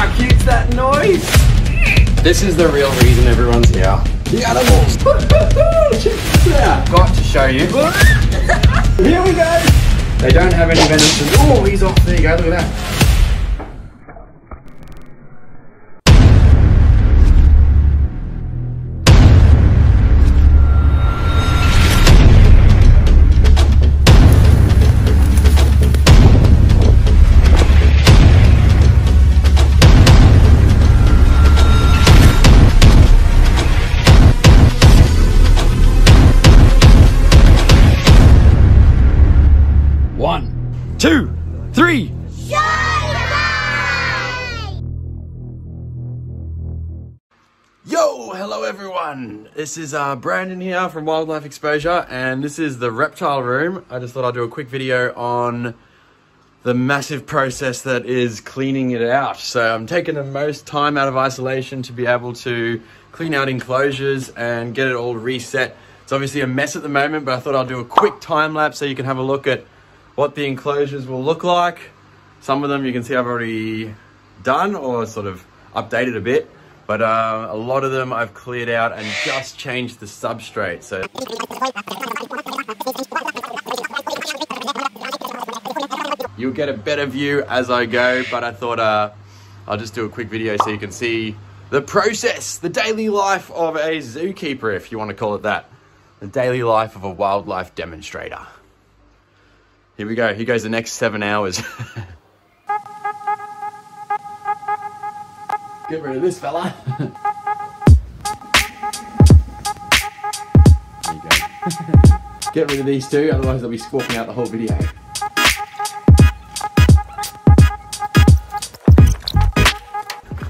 how cute's that noise? This is the real reason everyone's here. The animals. Check this out. Got to show you. Here we go. They don't have any venom. Oh, he's off. There you go. Look at that. One, two, three. Yo, hello everyone. This is Brandon here from Wildlife Exposure, and this is the reptile room. I just thought I'd do a quick video on the massive process that is cleaning it out. So I'm taking the most time out of isolation to be able to clean out enclosures and get it all reset. It's obviously a mess at the moment, but I thought I'll do a quick time lapse so you can have a look at what the enclosures will look like. Some of them you can see I've already done or sort of updated a bit, but a lot of them I've cleared out and just changed the substrate. So you'll get a better view as I go, but I thought I'll just do a quick video so you can see the process, the daily life of a zookeeper, if you want to call it that. The daily life of a wildlife demonstrator. Here we go. Here goes the next 7 hours. Get rid of this fella. There you go. Get rid of these two, otherwise they'll be squawking out the whole video.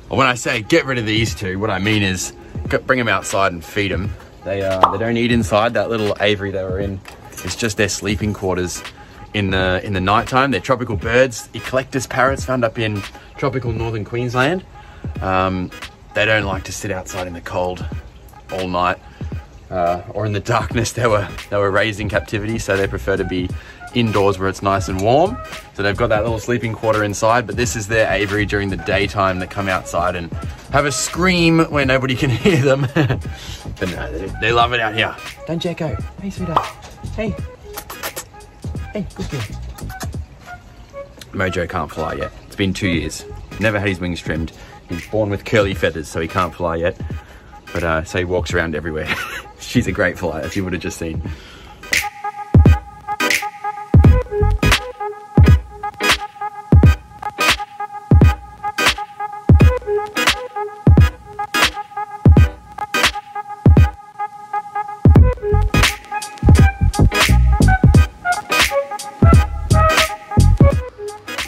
When I say get rid of these two, what I mean is bring them outside and feed them. They don't eat inside. That little aviary they were in, it's just their sleeping quarters. In the nighttime. They're tropical birds, ECLECTUS parrots found up in tropical northern Queensland. They don't like to sit outside in the cold all night or in the darkness. They were raised in captivity, so they prefer to be indoors where it's nice and warm. So they've got that little sleeping quarter inside, but this is their aviary during the daytime. They come outside and have a scream where nobody can hear them. But no, they love it out here. Don't Jacko. Hey, sweetheart. Hey. Hey, good girl. Mojo can't fly yet. It's been 2 years. Never had his wings trimmed. He's born with curly feathers, so he can't fly yet. But so he walks around everywhere. She's a great flyer, as you would have just seen.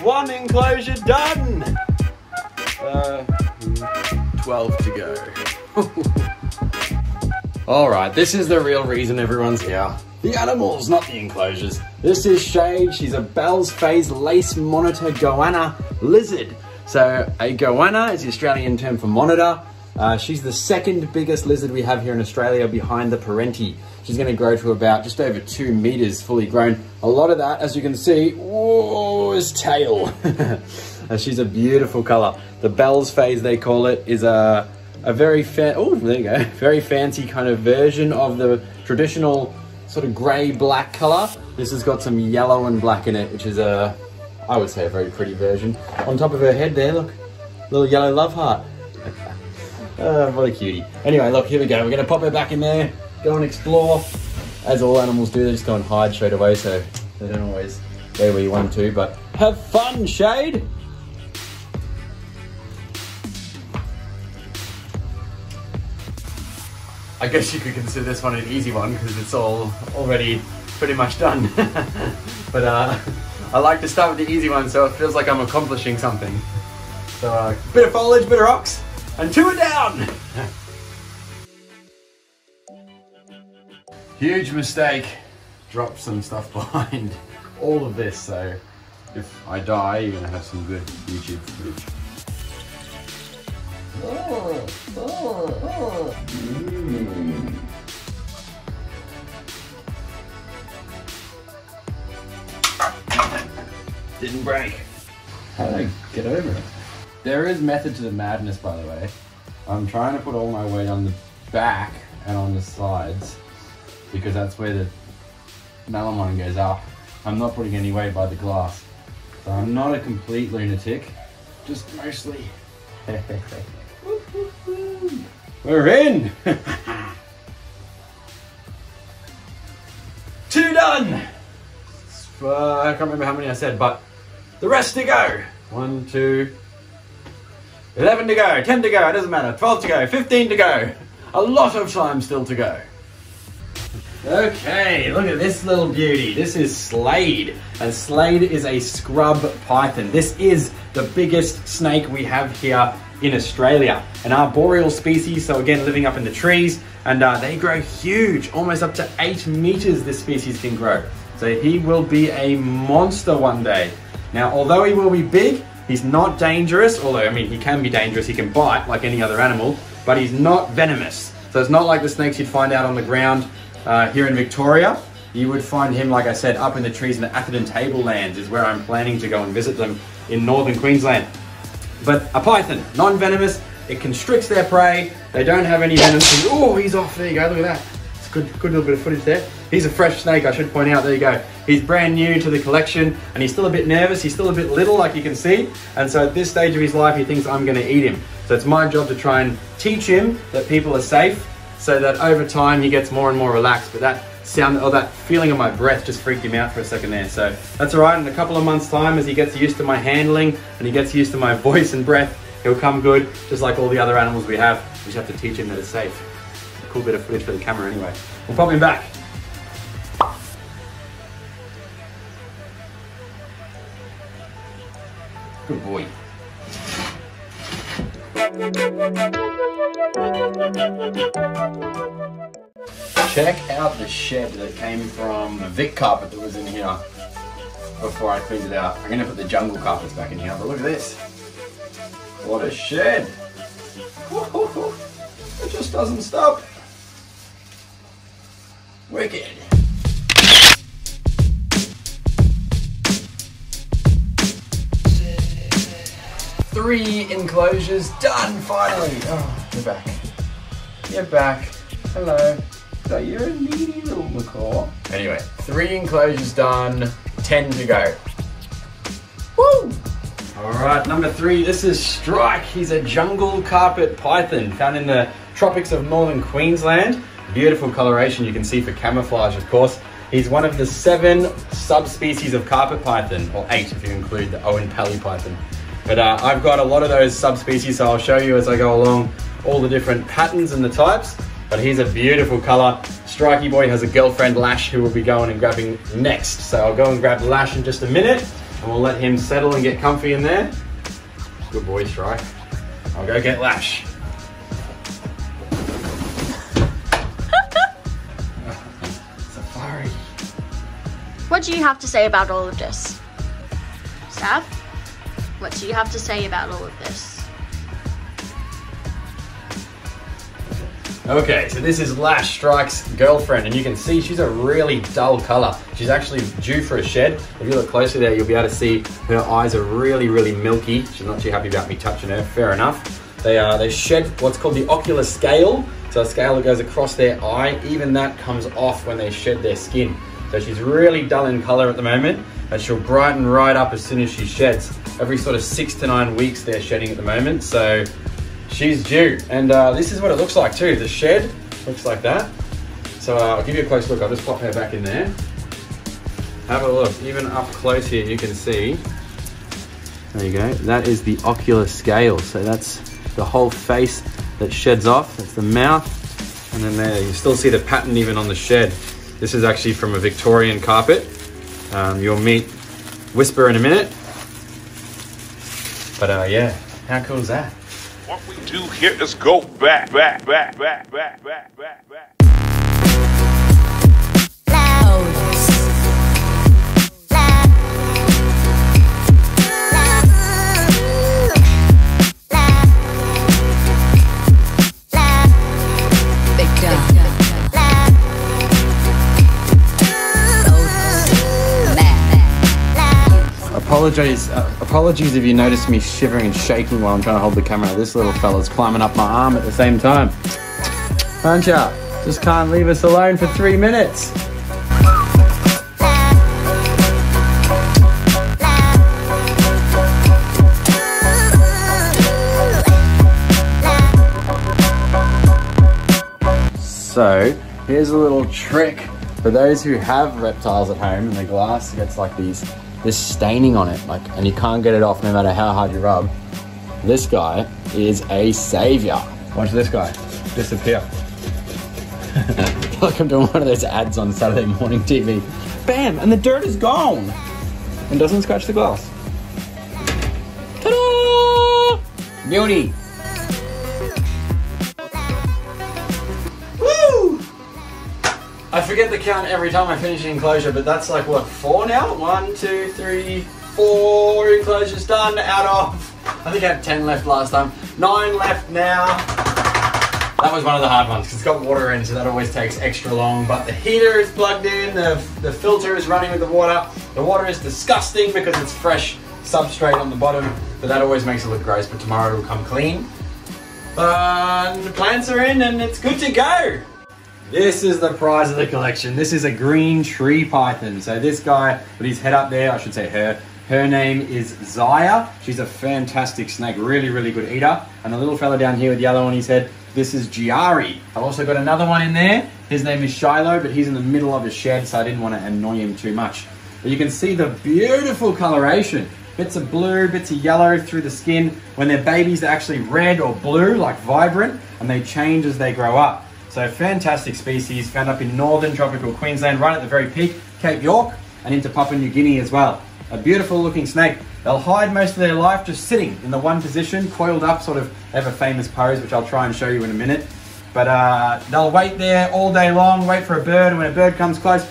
One enclosure done! 12 to go. Alright, this is the real reason everyone's here. The animals, not the enclosures. This is SHAYD. She's a Bell's phase lace monitor goanna lizard. So a goanna is the Australian term for monitor. She's the second biggest lizard we have here in Australia behind the parenti. She's going to grow to about just over 2 meters fully grown. A lot of that, as you can see, whoa, is tail. She's a beautiful color. The Bell's phase, they call it, is a very there you go, very fancy kind of version of the traditional sort of grey-black color. This has got some yellow and black in it, which is I would say a very pretty version. On top of her head there, look, little yellow love heart. What a cutie. Anyway, look, here we go. We're going to pop her back in there, go and explore. As all animals do, they just go and hide straight away, so they don't always go where you want to, but have fun, SHAYD! I guess you could consider this one an easy one because it's all already pretty much done. But I like to start with the easy one so it feels like I'm accomplishing something. So bit of foliage, bit of rocks, and 2 are down! Huge mistake. Dropped some stuff behind all of this, so if I die, you're gonna have some good YouTube footage. Didn't break. How did I get over it? There is method to the madness, by the way. I'm trying to put all my weight on the back and on the sides because that's where the melamine goes up. I'm not putting any weight by the glass. So I'm not a complete lunatic, just mostly. We're in! 2 done! I can't remember how many I said, but the rest to go. 1, 2, 11 to go, 10 to go, it doesn't matter, 12 to go, 15 to go. A lot of time still to go. Okay, look at this little beauty. This is SLADE, and SLADE is a scrub python. This is the biggest snake we have here in Australia. An arboreal species, so again, living up in the trees, and they grow huge, almost up to 8 meters this species can grow. So he will be a monster one day. Now, although he will be big, he's not dangerous, although, I mean, he can be dangerous, he can bite like any other animal, but he's not venomous. So it's not like the snakes you'd find out on the ground here in Victoria. You would find him, like I said, up in the trees in the Atherton Tablelands is where I'm planning to go and visit them in northern Queensland. But a python, non-venomous, it constricts their prey, they don't have any venom. Oh, he's off, there you go, look at that. It's a good little bit of footage there. He's a fresh snake, I should point out, there you go. He's brand new to the collection, and he's still a bit nervous, he's still a bit little, like you can see, and so at this stage of his life, he thinks I'm gonna eat him. So it's my job to try and teach him that people are safe, so that over time he gets more and more relaxed. But that sound, or that feeling of my breath just freaked him out for a second there. So that's all right, in a couple of months' time, as he gets used to my handling, and he gets used to my voice and breath, he'll come good, just like all the other animals we have. We just have to teach him that it's safe. A cool bit of footage for the camera anyway. We'll pop him back. Good boy. Check out the shed that came from the Vic carpet that was in here before I cleaned it out. I'm going to put the jungle carpets back in here, but look at this. What a shed. It just doesn't stop. Wicked. 3 enclosures done, finally. Oh, you're back. You're back. Hello. So you're a needy little MACAW. Anyway, 3 enclosures done, 10 to go. Woo! Alright, number 3, this is STRYKE. He's a jungle carpet python found in the tropics of northern Queensland. Beautiful coloration you can see for camouflage, of course. He's one of the 7 subspecies of carpet python, or 8 if you include the Owen Pally python. But I've got a lot of those subspecies, so I'll show you as I go along all the different patterns and the types. But he's a beautiful color. STRYKE boy has a girlfriend, Lash, who will be going and grabbing next. So I'll go and grab Lash in just a minute, and we'll let him settle and get comfy in there. Good boy, STRYKE. I'll go get Lash. Safari. What do you have to say about all of this? Sav? What do you have to say about all of this? Okay, so this is Lash, STRYKE's girlfriend, and you can see she's a really dull color. She's actually due for a shed. If you look closely there, you'll be able to see her eyes are really, really milky. She's not too happy about me touching her, fair enough. They shed what's called the ocular scale. So a scale that goes across their eye, even that comes off when they shed their skin. So she's really dull in color at the moment, and she'll brighten right up as soon as she sheds. Every sort of 6 to 9 weeks they're shedding at the moment, so she's due. And this is what it looks like too. The shed looks like that. So I'll give you a close look. I'll just pop her back in there. Have a look, even up close here you can see. There you go, that is the ocular scale. So that's the whole face that sheds off. That's the mouth, and then there you still see the pattern even on the shed. This is actually from a Victorian carpet. You'll meet Whisper in a minute. But yeah, how cool is that? What we do here is go back. Apologies if you notice me shivering and shaking while I'm trying to hold the camera. This little fella's climbing up my arm at the same time. Aren't ya? Just can't leave us alone for 3 minutes. So, here's a little trick for those who have reptiles at home and the glass gets like this staining on it, and you can't get it off no matter how hard you rub. This guy is a savior. Watch this guy disappear. Like I'm doing one of those ads on Saturday morning TV. Bam! And the dirt is gone! And doesn't scratch the glass. Ta-da! Beauty! Woo! I forget the count every time I finish an enclosure, but that's like, what, 4 now? 1, 2, 3, 4 enclosures done out of, I think I had 10 left last time. 9 left now. That was one of the hard ones because it's got water in, so that always takes extra long. But the heater is plugged in, the filter is running with the water. The water is disgusting because it's fresh substrate on the bottom, but that always makes it look gross, but tomorrow it'll come clean. The plants are in and it's good to go. This is the prize of the collection. This is a green tree python. So this guy with his head up there, I should say her name is ZYIA. She's a fantastic snake, really, really good eater. And the little fella down here with yellow on his head, this is JIARI. I've also got another one in there. His name is SHYLO, but he's in the middle of a shed, so I didn't want to annoy him too much. But you can see the beautiful coloration. Bits of blue, bits of yellow through the skin. When they're babies, they're actually red or blue, like vibrant, and they change as they grow up. So fantastic species, found up in northern tropical Queensland, right at the very peak, Cape York, and into Papua New Guinea as well. A beautiful looking snake. They'll hide most of their life just sitting in the one position, coiled up, sort of, they have a famous pose, which I'll try and show you in a minute. But they'll wait there all day long, wait for a bird, and when a bird comes close,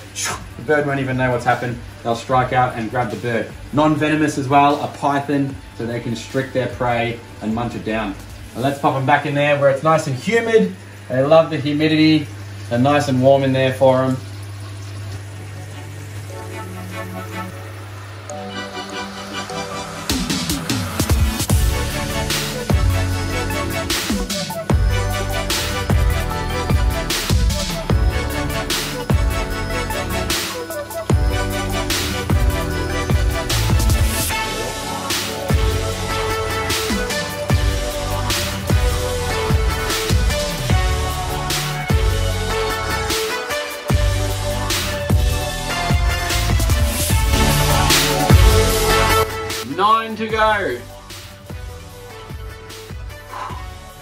the bird won't even know what's happened. They'll strike out and grab the bird. Non-venomous as well, a python, so they can strict their prey and munch it down. And let's pop them back in there where it's nice and humid. They love the humidity, and nice and warm in there for them. To go.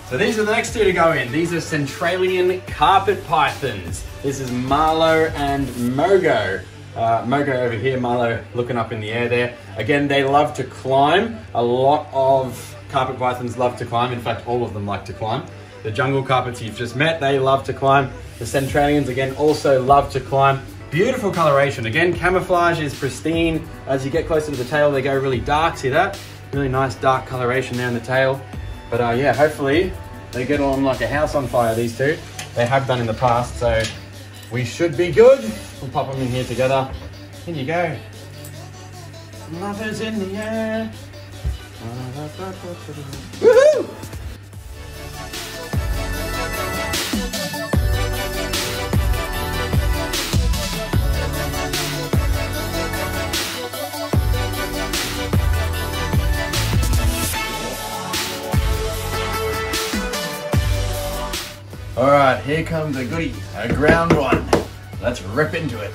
So these are the next two to go in. These are Centralian carpet pythons. This is MARLO and MOGO. MOGO over here, MARLO looking up in the air there. Again, they love to climb. A lot of carpet pythons love to climb. In fact, all of them like to climb. The jungle carpets you've just met, they love to climb. The Centralians, again, also love to climb. Beautiful coloration. Again, camouflage is pristine. As you get closer to the tail, they go really dark. See that? Really nice dark coloration there in the tail. But yeah, hopefully they get on like a house on fire, these two. They have done in the past, so we should be good. We'll pop them in here together. In you go. Love is in the air. Woohoo! All right, here comes a goodie, a ground one. Let's rip into it.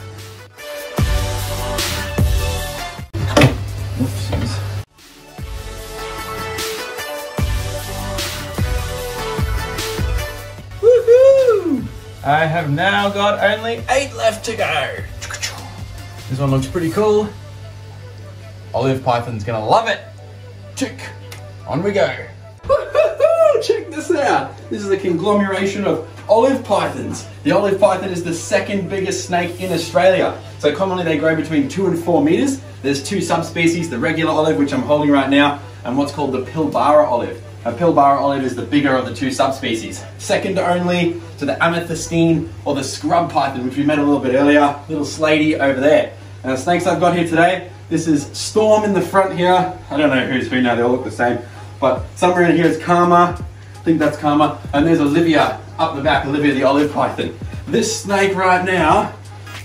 Oopsies. Woohoo! I have now got only 8 left to go. This one looks pretty cool. Olive python's gonna love it. Tick, on we go. Check this out. This is a conglomeration of olive pythons. The olive python is the second biggest snake in Australia. So commonly they grow between 2 and 4 meters. There's 2 subspecies, the regular olive, which I'm holding right now, and what's called the Pilbara olive. A Pilbara olive is the bigger of the 2 subspecies. Second only to the amethystine or the scrub python, which we met a little bit earlier, little SLADE over there. And the snakes I've got here today, This is Storm in the front here. I don't know who's who now, they all look the same. But somewhere in here is KARMAH. I think that's KARMAH. And there's OLIVIA up the back, OLIVIA the olive python. This snake right now,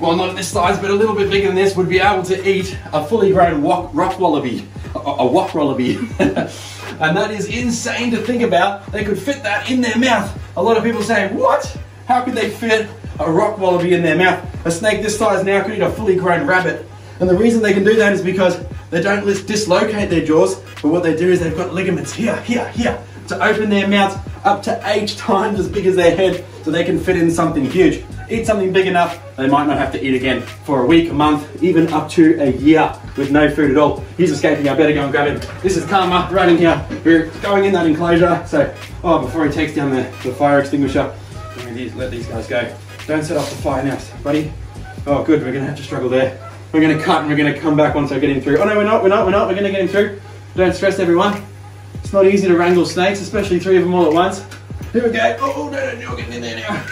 well, not this size, but a little bit bigger than this, would be able to eat a fully grown rock wallaby. A rock wallaby. And that is insane to think about. They could fit that in their mouth. A lot of people say, what? How could they fit a rock wallaby in their mouth? A snake this size now could eat a fully grown rabbit. And the reason they can do that is because they don't dislocate their jaws, but what they do is they've got ligaments here, to open their mouths up to 8 times as big as their head, so they can fit in something huge. Eat something big enough, they might not have to eat again for a week, a month, even up to a year with no food at all. He's escaping, I better go and grab him. This is KARMAH right in here. We're going in that enclosure, so, before he takes down the fire extinguisher, let these guys go. Don't set off the fire now, buddy. Oh good, we're gonna have to struggle there. We're going to cut and we're going to come back once I get him through. Oh no, we're not. We're going to get him through. Don't stress, everyone. It's not easy to wrangle snakes, especially 3 of them all at once. Here we go. Oh, no, you're getting in there now.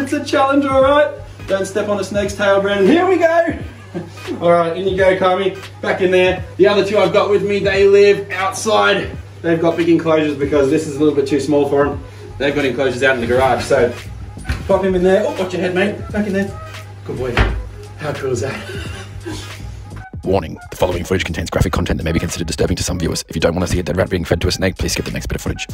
It's a challenge, all right. Don't step on a snake's tail, Brandon. Here we go. All right, in you go, Kami. Back in there. The other 2 I've got with me, they live outside. They've got big enclosures because this is a little bit too small for them. They've got enclosures out in the garage, so pop him in there. Oh, watch your head, mate. Back in there. Good boy. How cool is that? Warning, the following footage contains graphic content that may be considered disturbing to some viewers. If you don't want to see a dead rat being fed to a snake, please skip the next bit of footage.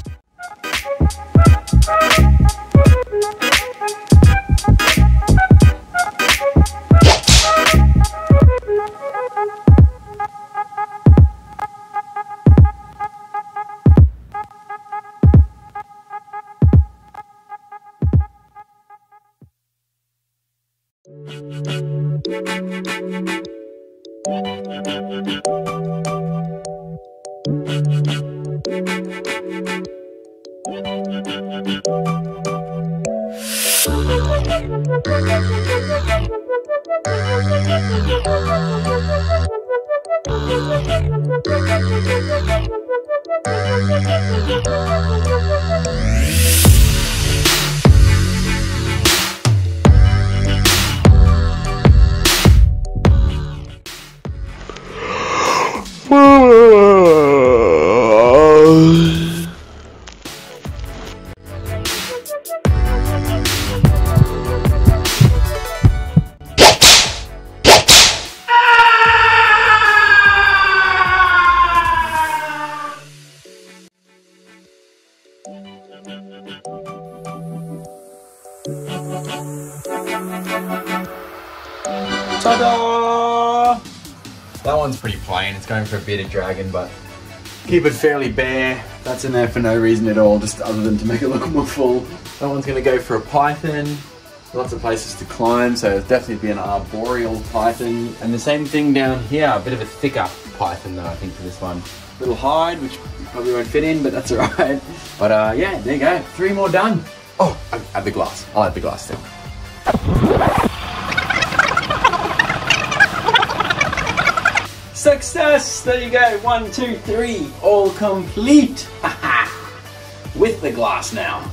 Ta-da! That one's pretty plain. It's going for a bearded dragon, but keep it fairly bare. That's in there for no reason at all, just other than to make it look more full. That one's going to go for a python. Lots of places to climb, so it'll definitely be an arboreal python. And the same thing down here, a bit of a thicker python though, I think, for this one. Little hide, which probably won't fit in, but that's alright. But yeah, there you go. 3 more done. Oh, add the glass. I'll add the glass still. Success! There you go. 1, 2, 3. All complete. With the glass now.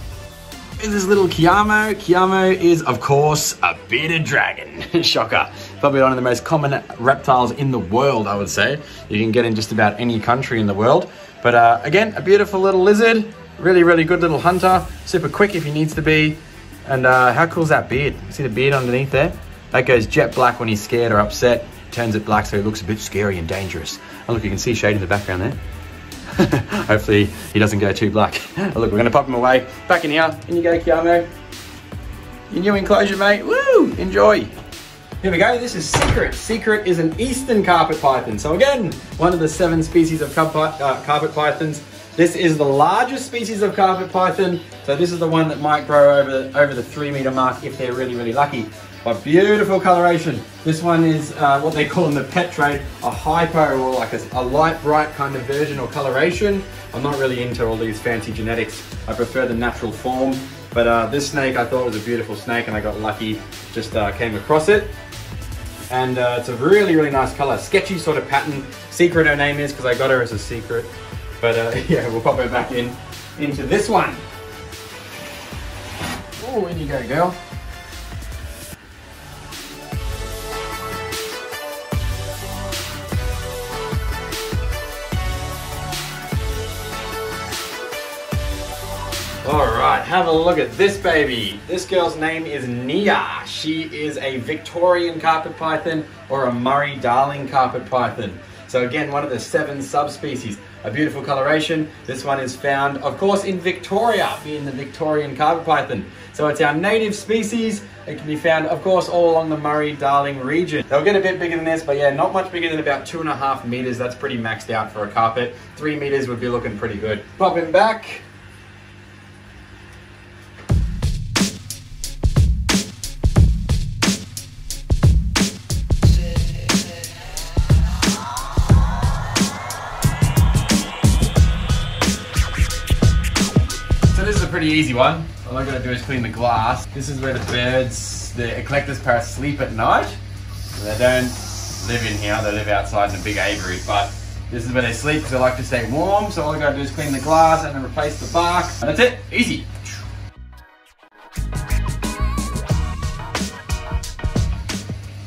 This is little KIAMO. KIAMO is, of course, a bearded dragon. Shocker. Probably one of the most common reptiles in the world, I would say. You can get in just about any country in the world. But again, a beautiful little lizard. Really, really good little hunter. Super quick if he needs to be. And how cool is that beard? See the beard underneath there? That goes jet black when he's scared or upset. Turns it black so he looks a bit scary and dangerous. Oh look, you can see SHAYD in the background there. Hopefully he doesn't go too black. Oh, look, we're gonna pop him away. Back in here. In you go, KIAMO. Your new enclosure, mate. Woo! Enjoy. Here we go. This is Secret. Secret is an eastern carpet python. So again, one of the 7 species of carpet pythons. This is the largest species of carpet python. So this is the one that might grow over the 3 meter mark if they're really, really lucky. But beautiful coloration. This one is what they call in the pet trade a hypo, or like a light bright kind of version or coloration. I'm not really into all these fancy genetics. I prefer the natural form. But this snake I thought was a beautiful snake and I got lucky, just came across it. And it's a really, really nice color. Sketchy sort of pattern. Secret her name is because I got her as a secret. But yeah, we'll pop her back into this one. Oh, in you go, girl. Alright, have a look at this baby. This girl's name is Nia. She is a Victorian carpet python or a Murray Darling carpet python. So again, one of the 7 subspecies. A beautiful coloration. This one is found, of course, in Victoria, being the Victorian carpet python. So it's our native species. It can be found, of course, all along the Murray-Darling region. They'll get a bit bigger than this, but yeah, not much bigger than about 2.5 meters. That's pretty maxed out for a carpet. 3 meters would be looking pretty good. Pop him back. Pretty easy one. All I gotta do is clean the glass. This is where the birds, the ECLECTUS parrots, sleep at night. So they don't live in here, they live outside in a big aviary, but this is where they sleep because they like to stay warm. So all I gotta do is clean the glass and then replace the bark. And that's it, easy.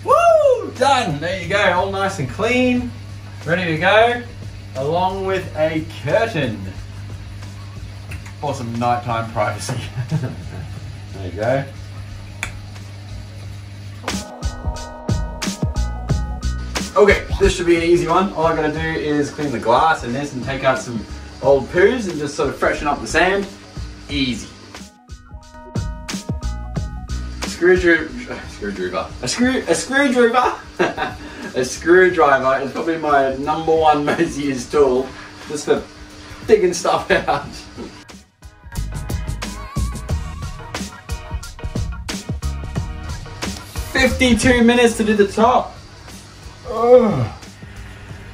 Woo, done. There you go, all nice and clean, ready to go, along with a curtain. For some nighttime privacy. There you go. Okay, this should be an easy one. All I gotta do is clean the glass in this and take out some old poos and just sort of freshen up the sand. Easy. A screwdriver is probably my #1 most used tool, just for digging stuff out. 52 minutes to do the top. Oh.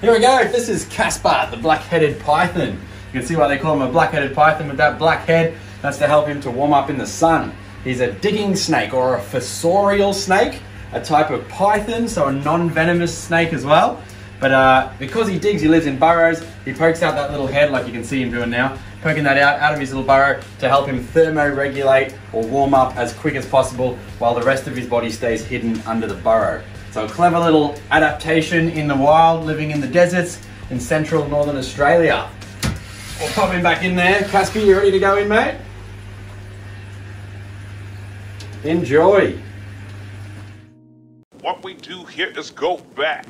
Here we go. This is Casper, the black-headed python. You can see why they call him a black-headed python with that black head. That's to help him to warm up in the sun. He's a digging snake or a fossorial snake, a type of python, so a non-venomous snake as well. But because he digs, he lives in burrows, he pokes out that little head like you can see him doing now, poking that out of his little burrow to help him thermoregulate or warm up as quick as possible while the rest of his body stays hidden under the burrow. So a clever little adaptation in the wild, living in the deserts in central northern Australia. We'll pop him back in there. Casper, you ready to go in, mate? Enjoy. What we do here is go back.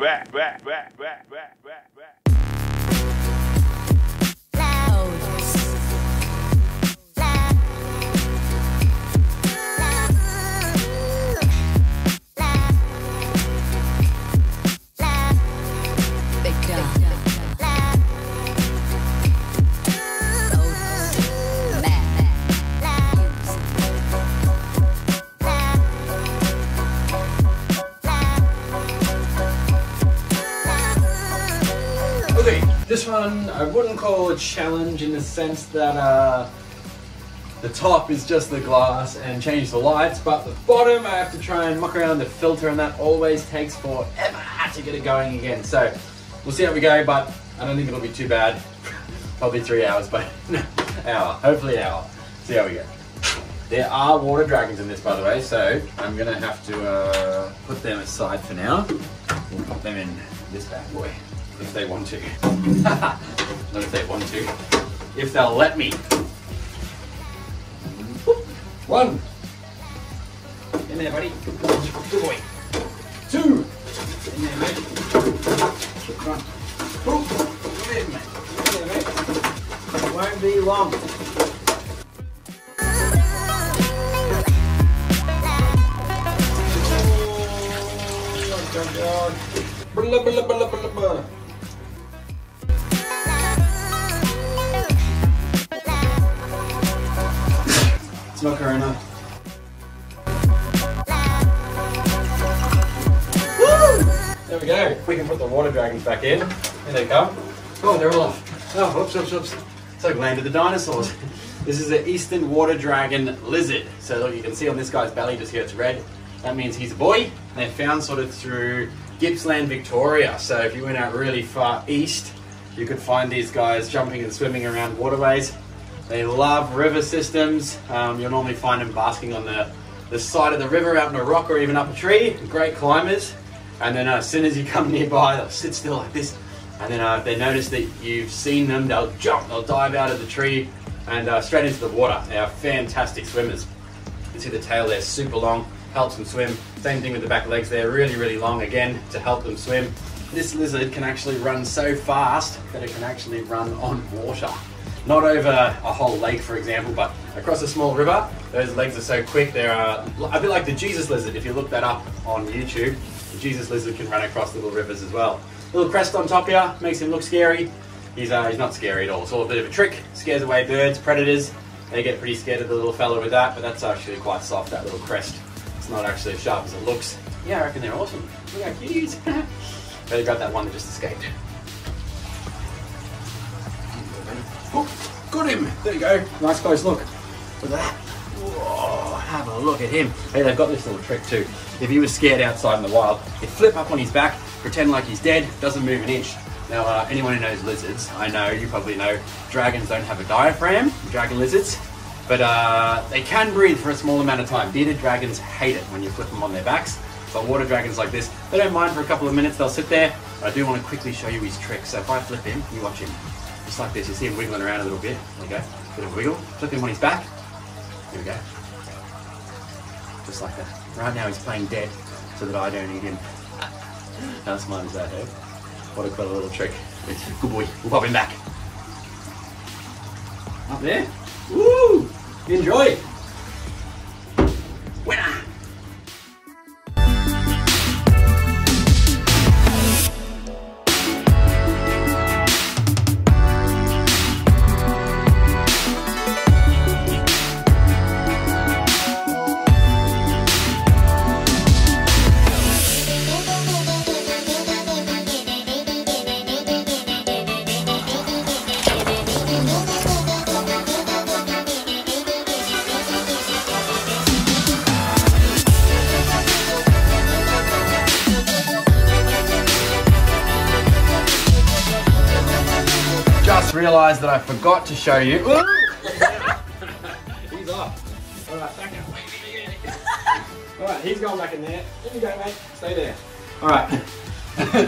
This one I wouldn't call a challenge in the sense that the top is just the glass and change the lights, but the bottom I have to try and muck around the filter, and that always takes forever to get it going again. So we'll see how we go, but I don't think it'll be too bad. Probably 3 hours, but no, hour, hopefully an hour. See how we go. There are water dragons in this, by the way, so I'm gonna have to put them aside for now. We'll put them in this bad boy. If they want to. Not if they want to. If they'll let me. 1. In there, buddy. Good boy. 2. In there, mate. 1. Come in, mate. In there, mate. It won't be long. Oh, God. Blah, blah, blah, blah, blah. It's not going enough. Woo! There we go. We can put the water dragons back in. Here they come. Oh, they're all off. Oh, whoops, whoops, whoops. It's like land of the dinosaurs. This is the eastern water dragon lizard. So look, you can see on this guy's belly just here it's red. That means he's a boy. They're found sort of through Gippsland, Victoria. So if you went out really far east, you could find these guys jumping and swimming around waterways. They love river systems. You'll normally find them basking on the side of the river, out in a rock or even up a tree. Great climbers. And then as soon as you come nearby, they'll sit still like this. And then if they notice that you've seen them, they'll jump, they'll dive out of the tree and straight into the water. They are fantastic swimmers. You can see the tail there, super long, helps them swim. Same thing with the back legs there, really, really long again to help them swim. This lizard can actually run so fast that it can actually run on water. Not over a whole lake, for example, but across a small river. Those legs are so quick. They're a bit like the Jesus lizard. If you look that up on YouTube, the Jesus lizard can run across little rivers as well. Little crest on top here, makes him look scary. He's not scary at all. It's all a bit of a trick. Scares away birds, predators. They get pretty scared of the little fella with that, but that's actually quite soft, that little crest. It's not actually as sharp as it looks. Yeah, I reckon they're awesome. Look how cute he is. Better grab that one that just escaped. Oh, got him! There you go. Nice close look. Look at that. Whoa, have a look at him. Hey, they've got this little trick too. If he was scared outside in the wild, you flip up on his back, pretend like he's dead, doesn't move an inch. Now, anyone who knows lizards, I know, you probably know, dragons don't have a diaphragm, dragon lizards, but they can breathe for a small amount of time. Bearded dragons hate it when you flip them on their backs, but water dragons like this, they don't mind for a couple of minutes, they'll sit there. But I do want to quickly show you his trick. So if I flip him, you watch him, just like this, you see him wiggling around a little bit. There you go, bit of wiggle, flip him on his back, here we go. Just like that. Right now he's playing dead so that I don't eat him. How smart is that, eh? What a clever little trick. Good boy. We'll pop him back. Up there. Woo! Enjoy. Winner! Realised that I forgot to show you. He's off. Alright, back up. Alright, he's going back in there. Here you go, mate. Stay there. Alright.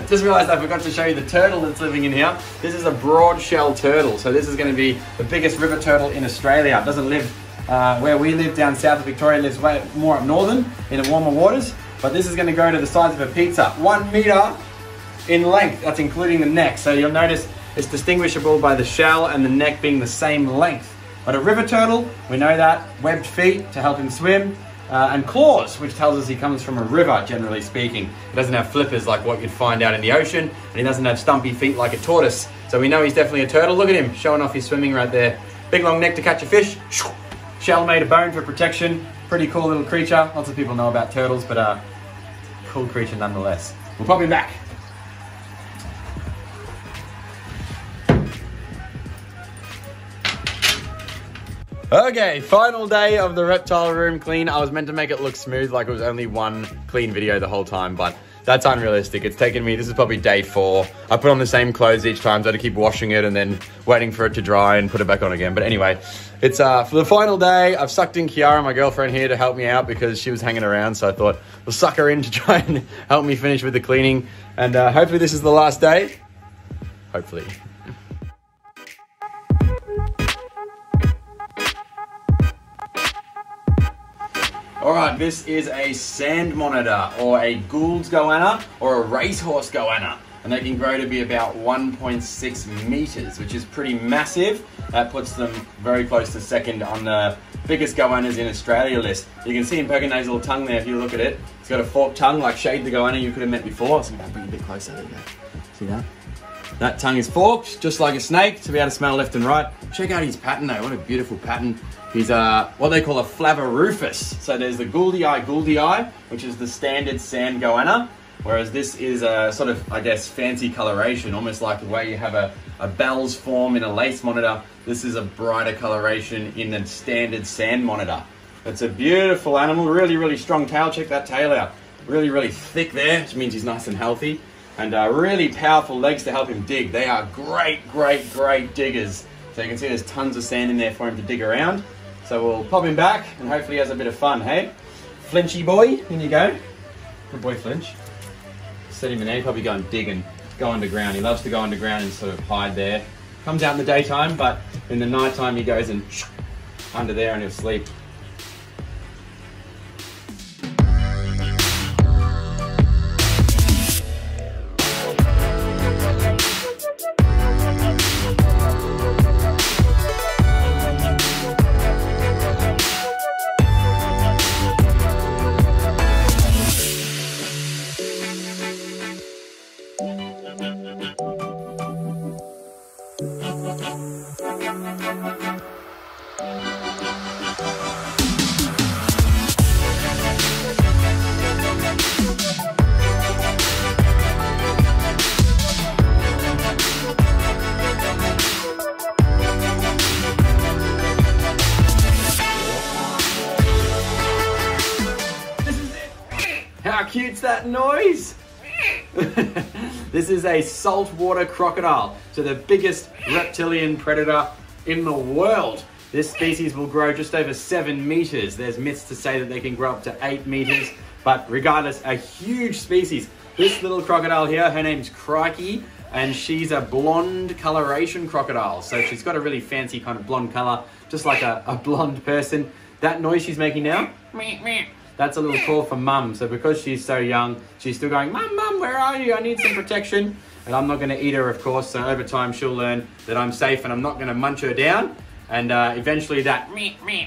Just realised I forgot to show you the turtle that's living in here. This is a broad shell turtle. So this is going to be the biggest river turtle in Australia. It doesn't live where we live down south of Victoria. It lives way more up northern in the warmer waters. But this is going to go to the size of a pizza. 1 metre in length. That's including the neck. So you'll notice it's distinguishable by the shell and the neck being the same length. But a river turtle, we know that, webbed feet to help him swim, and claws, which tells us he comes from a river, generally speaking. He doesn't have flippers like what you'd find out in the ocean, and he doesn't have stumpy feet like a tortoise. So we know he's definitely a turtle. Look at him, showing off his swimming right there. Big long neck to catch a fish. Shell made of bone for protection. Pretty cool little creature. Lots of people know about turtles, but cool creature nonetheless. We'll pop him back. Okay, final day of the reptile room clean. I was meant to make it look smooth, like it was only one clean video the whole time, but that's unrealistic. It's taken me, this is probably day 4. I put on the same clothes each time, so I had to keep washing it and then waiting for it to dry and put it back on again. But anyway, it's for the final day. I've sucked in Kiara, my girlfriend here, to help me out because she was hanging around, so I thought we'll suck her in to try and help me finish with the cleaning. And hopefully this is the last day. Hopefully. Alright, this is a sand monitor, or a Gould's goanna, or a racehorse goanna. And they can grow to be about 1.6 meters, which is pretty massive. That puts them very close to second on the biggest goannas in Australia list. You can see him poking his little tongue there if you look at it. He's got a forked tongue like SHAYD the goanna you could have met before. So I'm going to bring it a bit closer. There you go. See that? That tongue is forked, just like a snake, to be able to smell left and right. Check out his pattern though, what a beautiful pattern. He's what they call a flavorufus. So there's the gouldii, which is the standard sand goanna, whereas this is a sort of, I guess, fancy coloration, almost like the way you have a Bell's form in a lace monitor. This is a brighter coloration in the standard sand monitor. It's a beautiful animal, really, really strong tail. Check that tail out. Really, really thick there, which means he's nice and healthy. And really powerful legs to help him dig. They are great, great, great diggers. So you can see there's tons of sand in there for him to dig around. So we'll pop him back and hopefully he has a bit of fun, hey? Flinchy boy, in you go. Good boy, Flinch. Set him in there, he'll probably go and dig and go underground. He loves to go underground and sort of hide there. Comes out in the daytime, but in the nighttime he goes and under there and he'll sleep. How cute's that noise? This is a saltwater crocodile, so the biggest reptilian predator in the world. This species will grow just over 7 meters. There's myths to say that they can grow up to 8 meters, but regardless, a huge species. This little crocodile here, her name's CRIKEY, and she's a blonde coloration crocodile. So she's got a really fancy kind of blonde color, just like a blonde person. That noise she's making now, that's a little call for mum. So because she's so young, she's still going, Mum, Mum, where are you? I need some protection. And I'm not going to eat her, of course. So over time, she'll learn that I'm safe and I'm not going to munch her down. And eventually that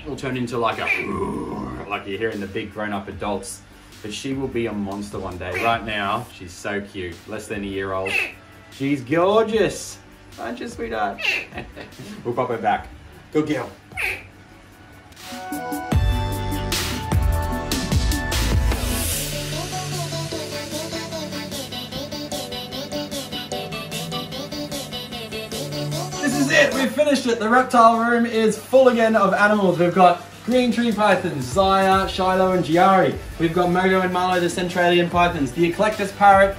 will turn into like you hear in the big grown-up adults. But she will be a monster one day. Right now, she's so cute. Less than a year old. She's gorgeous. Aren't you, sweetheart? We'll pop her back. Good girl. This is it, we've finished it. The reptile room is full again of animals. We've got green tree pythons, ZYIA, SHYLO and JIARI. We've got MOGO and MARLO, the Centralian pythons. The ECLECTUS parrot,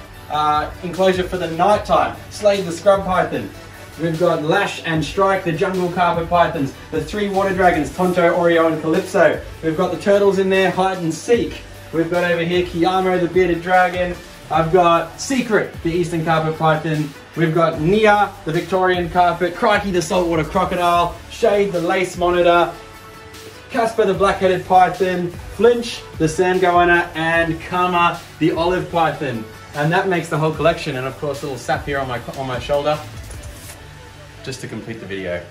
enclosure for the nighttime. SLADE, the scrub python. We've got LASH and STRYKE, the jungle carpet pythons. The 3 water dragons, Tonto, Oreo and Calypso. We've got the turtles in there, hide and seek. We've got over here KIAMO, the bearded dragon. I've got Secret, the eastern carpet python. We've got Nia, the Victorian carpet, CRIKEY, the saltwater crocodile, SHAYD, the lace monitor, Casper, the black-headed python, Flinch, the sand goanna, and KARMAH, the olive python. And that makes the whole collection. And of course, a little sap here on my shoulder, just to complete the video.